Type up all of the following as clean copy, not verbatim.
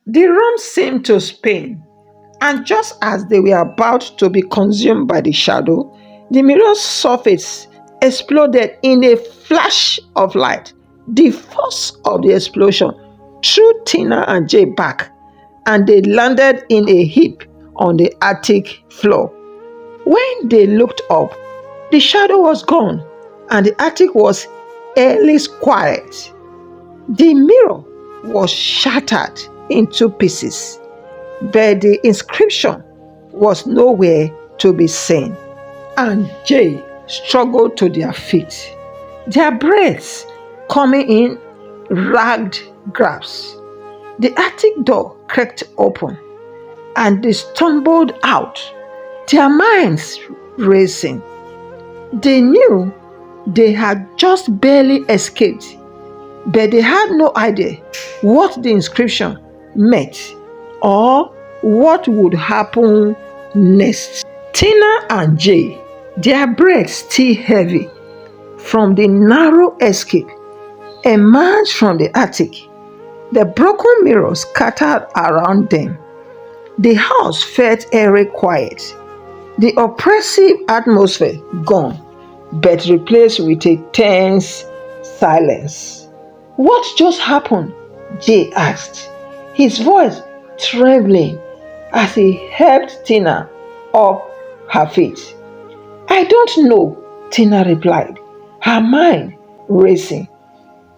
The room seemed to spin, and just as they were about to be consumed by the shadow, the mirror's surface exploded in a flash of light. The force of the explosion threw Tina and Jay back, and they landed in a heap on the attic floor. When they looked up, the shadow was gone, and the attic was at least quiet. The mirror was shattered in two pieces, but the inscription was nowhere to be seen. And Jay struggled to their feet, their breaths coming in ragged gasps. The attic door cracked open, and they stumbled out, their minds racing. They knew they had just barely escaped, but they had no idea what the inscription meant or what would happen next. Tina and Jay, their breaths still heavy from the narrow escape, emerged from the attic. The broken mirrors scattered around them. The house felt very quiet, the oppressive atmosphere gone, but replaced with a tense silence. What just happened? Jay asked, his voice trembling as he helped Tina up her feet. I don't know, Tina replied, her mind racing.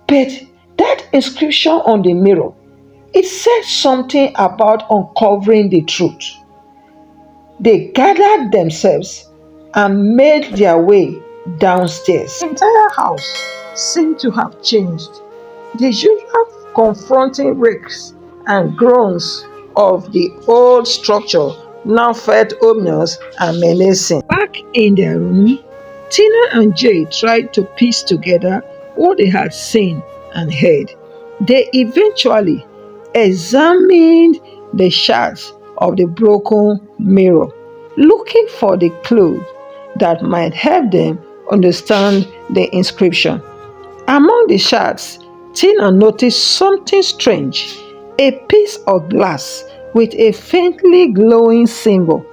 But that inscription on the mirror, it said something about uncovering the truth. They gathered themselves and made their way downstairs. The entire house seemed to have changed. The usual confronting reeks and groans of the old structure now felt ominous and menacing. Back in their room, Tina and Jay tried to piece together what they had seen and heard. They eventually examined the shards of the broken mirror, looking for the clue that might help them understand the inscription. Among the shards, Tina noticed something strange, a piece of glass with a faintly glowing symbol.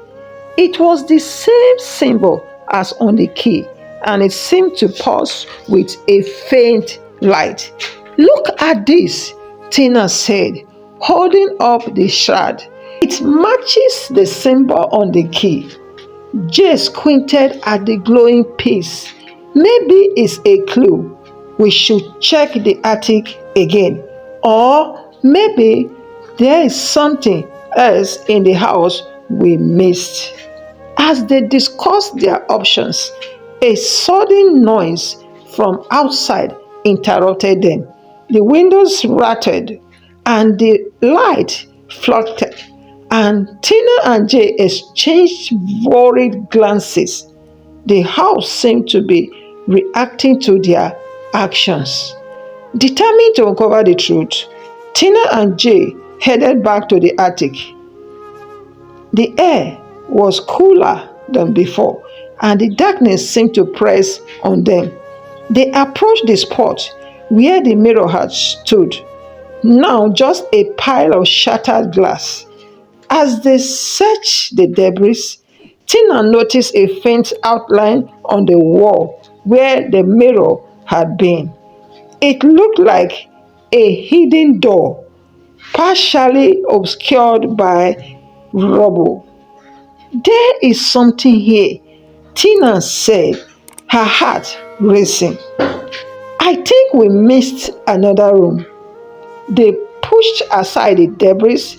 It was the same symbol as on the key, and it seemed to pulse with a faint light. Look at this, Tina said, holding up the shard. It matches the symbol on the key. Jay squinted at the glowing piece. Maybe it's a clue. We should check the attic again. Or maybe there is something else in the house we missed. As they discussed their options, a sudden noise from outside interrupted them. The windows rattled and the light flickered, and Tina and Jay exchanged worried glances. The house seemed to be reacting to their actions. Determined to uncover the truth, Tina and Jay headed back to the attic. The air was cooler than before, and the darkness seemed to press on them. They approached the spot where the mirror had stood, now just a pile of shattered glass. As they searched the debris, Tina noticed a faint outline on the wall where the mirror had been. It looked like a hidden door, partially obscured by rubble. There is something here, Tina said, her heart racing. I think we missed another room. They pushed aside the debris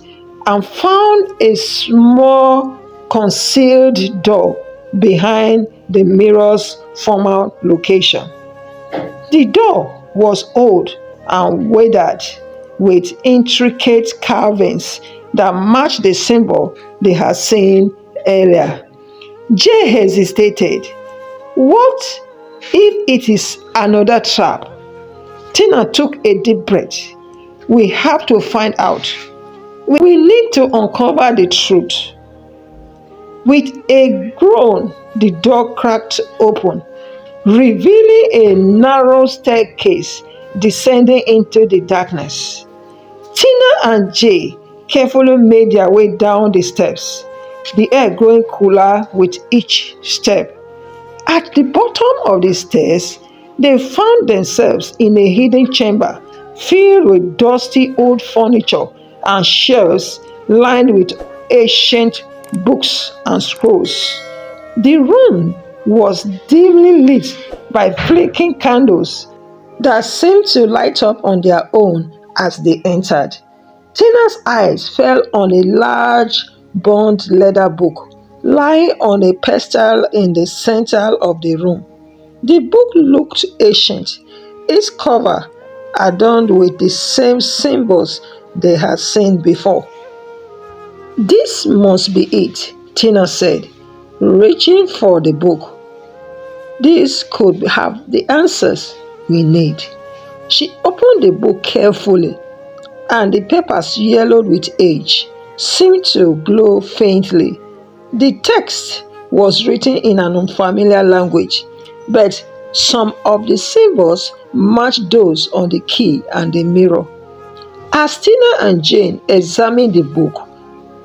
and found a small concealed door behind the mirror's former location. The door was old and weathered with intricate carvings that matched the symbol they had seen earlier. Jay hesitated. What if it is another trap? Tina took a deep breath. We have to find out. We need to uncover the truth. With a groan, the door cracked open, revealing a narrow staircase descending into the darkness. Tina and Jay carefully made their way down the steps, the air growing cooler with each step. At the bottom of the stairs, they found themselves in a hidden chamber filled with dusty old furniture and shelves lined with ancient books and scrolls. The room was dimly lit by flickering candles that seemed to light up on their own as they entered. Tina's eyes fell on a large bound leather book lying on a pedestal in the center of the room. The book looked ancient, its cover adorned with the same symbols they had seen before. This must be it, Tina said, reaching for the book. This could have the answers we need. She opened the book carefully, and the papers, yellowed with age, seemed to glow faintly. The text was written in an unfamiliar language, but some of the symbols matched those on the key and the mirror. As Tina and Jane examined the book,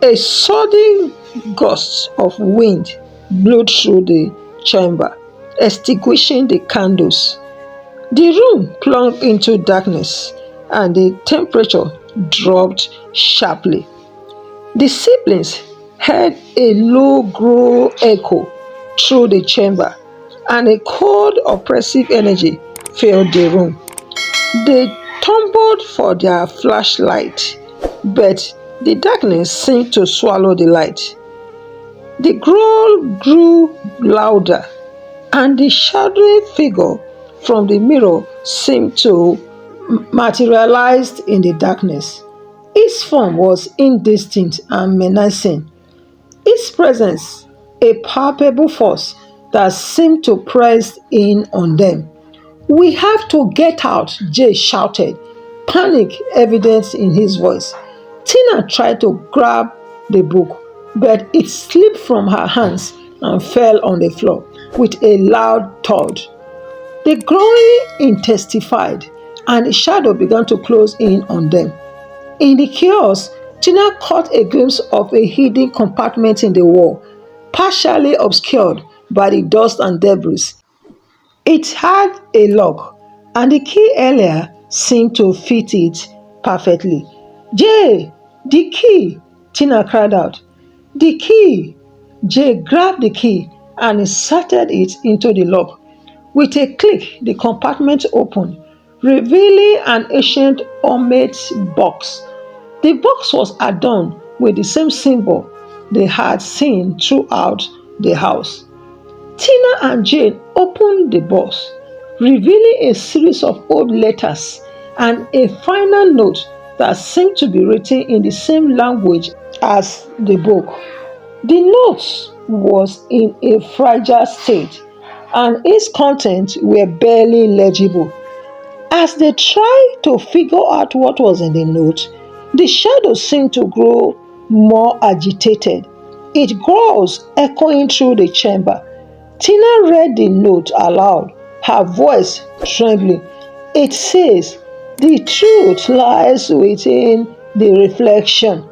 a sudden gust of wind blew through the chamber, extinguishing the candles. The room plunged into darkness and the temperature dropped sharply. The siblings heard a low growl echo through the chamber, and a cold, oppressive energy filled the room. They tumbled for their flashlight, but the darkness seemed to swallow the light. The growl grew louder, and the shadowy figure from the mirror seemed to materialize in the darkness. Its form was indistinct and menacing, its presence a palpable force that seemed to press in on them. "We have to get out," Jay shouted, panic evident in his voice. Tina tried to grab the book, but it slipped from her hands and fell on the floor with a loud thud. The growing intensified, and the shadow began to close in on them. In the chaos, Tina caught a glimpse of a hidden compartment in the wall, partially obscured by the dust and debris. It had a lock, and the key earlier seemed to fit it perfectly. "Jay, the key!" Tina cried out. "The key!" Jay grabbed the key and inserted it into the lock. With a click, the compartment opened, revealing an ancient ornate box. The box was adorned with the same symbol they had seen throughout the house. Tina and Jane opened the box, revealing a series of old letters and a final note that seemed to be written in the same language as the book. The note was in a fragile state, and its contents were barely legible. As they tried to figure out what was in the note, the shadow seemed to grow more agitated, its growls echoing through the chamber. Tina read the note aloud, her voice trembling. It says, "The truth lies within the reflection."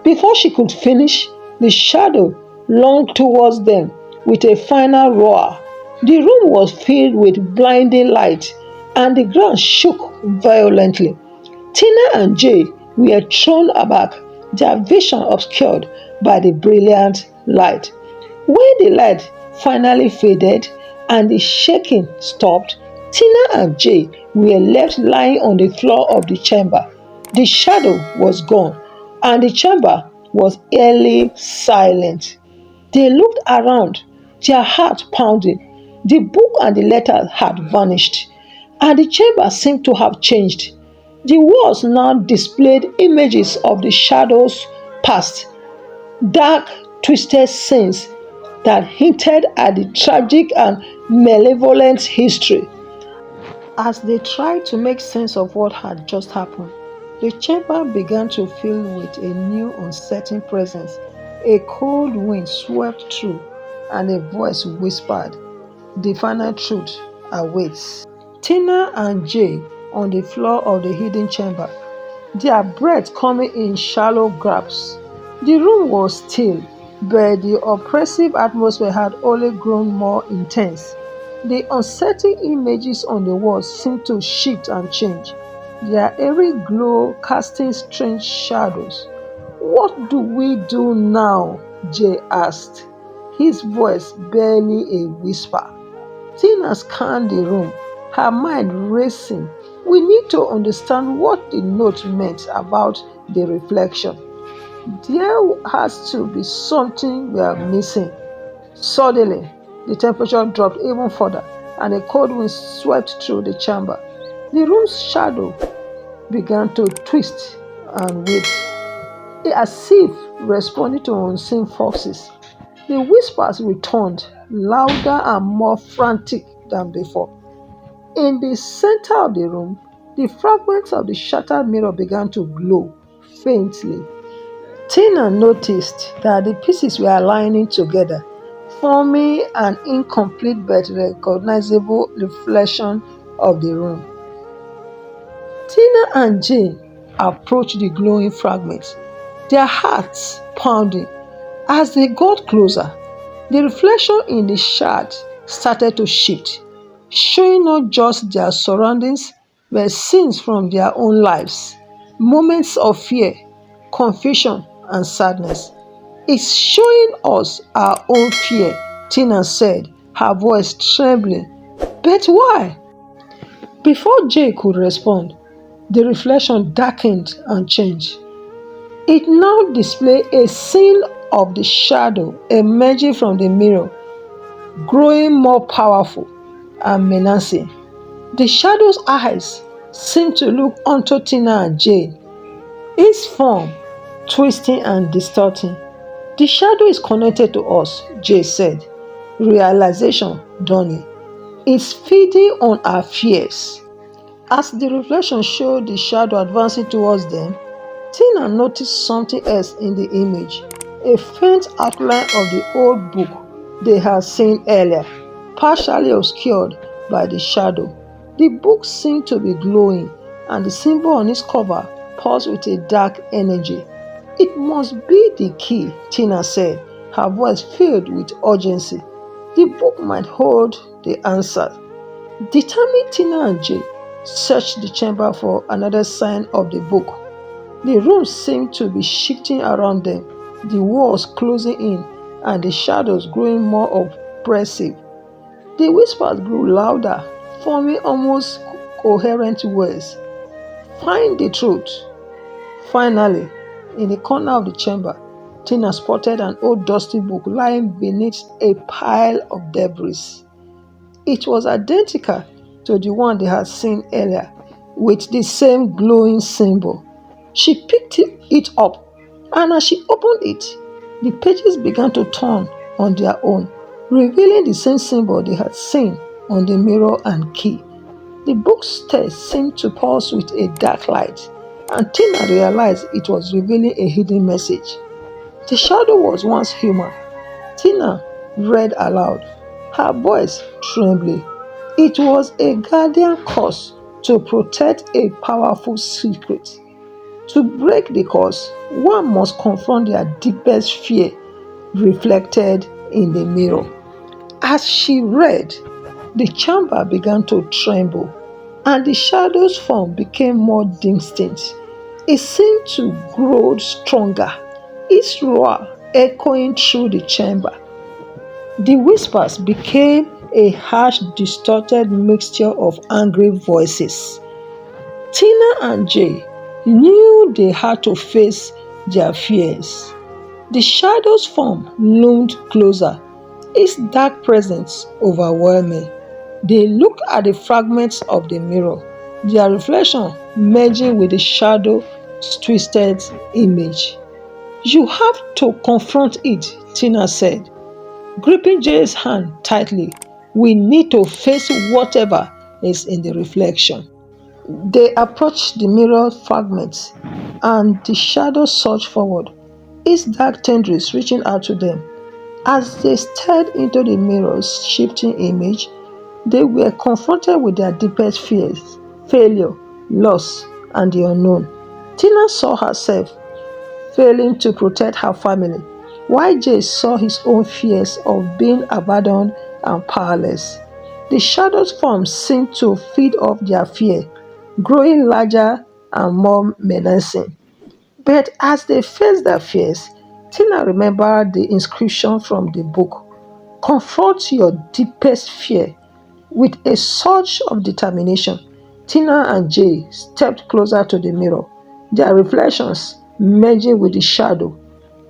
Before she could finish, the shadow lunged towards them with a final roar. The room was filled with blinding light, and the ground shook violently. Tina and Jay were thrown aback, their vision obscured by the brilliant light. When the light finally faded and the shaking stopped, Tina and Jay were left lying on the floor of the chamber. The shadow was gone, and the chamber was eerily silent. They looked around, their hearts pounding. The book and the letters had vanished, and the chamber seemed to have changed. The walls now displayed images of the shadow's past, dark, twisted scenes that hinted at the tragic and malevolent history. As they tried to make sense of what had just happened, the chamber began to fill with a new uncertain presence. A cold wind swept through, and a voice whispered, "The final truth awaits." Tina and Jay on the floor of the hidden chamber. their breath coming in shallow gasps. The room was still, but the oppressive atmosphere had only grown more intense. The unsettling images on the walls seemed to shift and change, their airy glow casting strange shadows. "What do we do now?" Jay asked, his voice barely a whisper. Tina scanned the room, her mind racing. "We need to understand what the note meant about the reflection. There has to be something we are missing." Suddenly, the temperature dropped even further, and a cold wind swept through the chamber. The room's shadow began to twist and wait, as if responding to unseen forces. The whispers returned, louder and more frantic than before. In the center of the room, the fragments of the shattered mirror began to glow faintly. Tina noticed that the pieces were aligning together, forming an incomplete but recognizable reflection of the room. Tina and Jane approached the glowing fragments, their hearts pounding. As they got closer, the reflection in the shard started to shift, showing not just their surroundings but scenes from their own lives, moments of fear, confusion, and sadness. "It's showing us our own fear," Tina said, her voice trembling. "But why?" Before Jay could respond, the reflection darkened and changed. It now displayed a scene of the shadow emerging from the mirror, growing more powerful and menacing. The shadow's eyes seemed to look onto Tina and Jane, its form twisting and distorting. "The shadow is connected to us," Jay said, realization dawning. "It's feeding on our fears." As the reflection showed the shadow advancing towards them, Tina noticed something else in the image, a faint outline of the old book they had seen earlier, partially obscured by the shadow. The book seemed to be glowing, and the symbol on its cover pulsed with a dark energy. "It must be the key," Tina said, her voice filled with urgency. "The book might hold the answer." Determined, Tina and Jay searched the chamber for another sign of the book. The room seemed to be shifting around them, the walls closing in and the shadows growing more oppressive. The whispers grew louder, forming almost coherent words. "Find the truth." Finally, in the corner of the chamber, Tina spotted an old dusty book lying beneath a pile of debris. It was identical to the one they had seen earlier, with the same glowing symbol. She picked it up, and as she opened it, the pages began to turn on their own, revealing the same symbol they had seen on the mirror and key. The book's text seemed to pulse with a dark light, and Tina realized it was revealing a hidden message. "The shadow was once human," Tina read aloud, her voice trembling. "It was a guardian curse to protect a powerful secret. To break the curse, one must confront their deepest fear," reflected in the mirror. As she read, the chamber began to tremble, and the shadow's form became more distinct. It seemed to grow stronger, its roar echoing through the chamber. The whispers became a harsh, distorted mixture of angry voices. Tina and Jay knew they had to face their fears. The shadow's form loomed closer, its dark presence overwhelming. They looked at the fragments of the mirror, their reflection merging with the shadow's twisted image. "You have to confront it," Tina said, gripping Jay's hand tightly. "We need to face whatever is in the reflection." They approached the mirror fragments, and the shadow surged forward, its dark tendrils reaching out to them. As they stared into the mirror's shifting image, they were confronted with their deepest fears: failure, loss, and the unknown. Tina saw herself failing to protect her family, while Jay saw his own fears of being abandoned and powerless. The shadows form seemed to feed off their fear, growing larger and more menacing. But as they faced their fears, Tina remembered the inscription from the book: confront your deepest fear. With a surge of determination, Tina and Jay stepped closer to the mirror, their reflections merging with the shadow.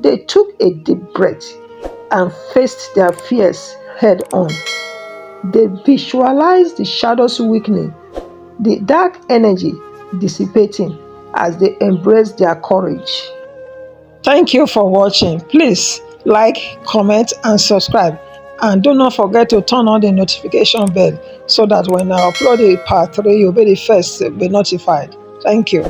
They took a deep breath and faced their fears head on. They visualized the shadows weakening, the dark energy dissipating as they embraced their courage. Thank you for watching. Please like, comment, and subscribe. And do not forget to turn on the notification bell so that when I upload a part 3, you'll be the first to be notified. Thank you.